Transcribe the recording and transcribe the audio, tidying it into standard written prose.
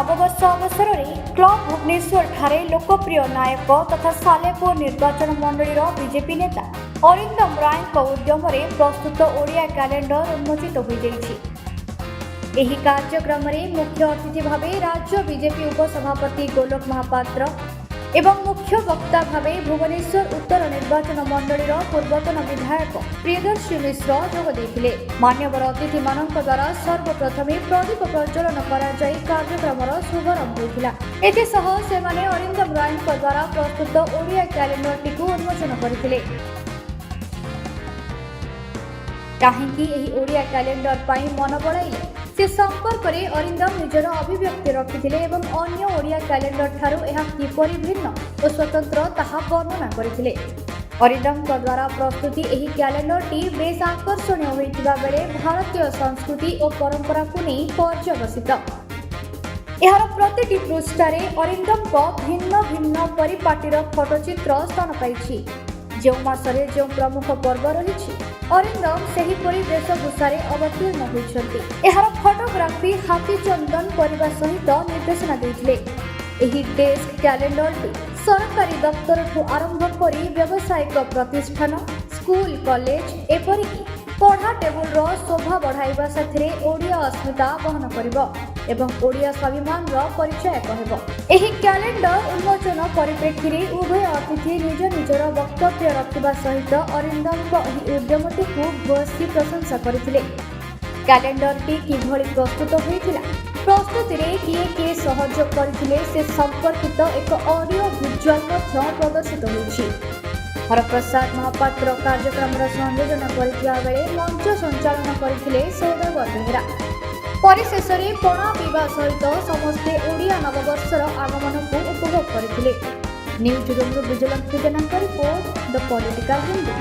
नववर्ष अवसर में क्लब भुवनेश्वर ठारे लोकप्रिय नायक तथा सालेपुर निर्वाचन मंडल बीजेपी नेता अरिंदम राय उद्यम प्रस्तुत ओडिया कैलेंडर उन्मोचित हो जाइछि। एही कार्यक्रम में मुख्य अतिथि भाव राज्य बीजेपी उपसभापति गोलोक महापात्र एवं मुख्य वक्ता भाव भुवनेश्वर उत्तर निर्वाचन मंडल पूर्वतन विधायक प्रियदर्शी मिश्र जोग देथिले। मान्यवर अतिथि मानक द्वारा सर्वप्रथम प्रदीप प्रज्वलन कराई कार्यक्रम शुभारंभ होता। एसह से अरिंदम राय द्वारा प्रस्तुत ओडिया कैलेंडर टी उन्मोचन करथिले। काहेकि एही ओडिया कैलेंडर पाई मन बड़ाइले से संपर्क में अरिंदम निजर अभिव्यक्ति रखिथिले एवं अन्य ओडिया कैलेंडर ठारू यह किपरि भिन्न और स्वतंत्र ताहा वर्णना करथिले। अरिंदम द्वारा प्रस्तुति एही कैलेंडर टी बेस आकर्षणीय होइतिबा बेले भारतीय संस्कृति और परंपरा को नहीं पर्यवसित। एहार प्रतिटी पृष्ठारे अरिंदम को भिन्न भिन्न परिपाटीर फोटोचित्र स्थान पाइछि। जो मासरे जो प्रमुख पर्व रही अरिंदम सेहीपरि वेशभूषारे अवतीर्ण होइछन्ति। एहार फोटोग्राफी हाथी चंदन करने सहित निर्देशना देथिले। एही डेस्क कैलेंडर सरकारी दफ्तर ठू आरंभ करी व्यावसायिक प्रतिष्ठान स्कूल कॉलेज एपरिकी पढ़ा टेबुल शोभा बढ़ाइबा साथरे ओडिया अस्मिता बहन करिबो एवं ओडिया स्वाभिमान परिचय कहब। एही कैलेंडर उन्मोचन परिप्रेक्षी रे उभय अतिथि निज निजर वक्तव्य रखिबा सहित अरिंदम एही उद्यमटी को भूयसी प्रशंसा करथिले। कैलेंडर टी किभଳି प्रस्तुत होइथिला, प्रस्तुति रे किए सहयोग करथिले से संपर्कित एक ऑडियो विजुअल मध्य प्रदर्शित होइछि। हरप्रसाद महापात्र कार्यक्रम संयोजन करथिबा बेले मंच संचालन करथिले सौदागर बेहेरा। परिशेष में पणा पीवा सहित समस्ते ओडिया नववर्षर आगमन को उपभोग करथिले। News room vigilance report the political Hindi.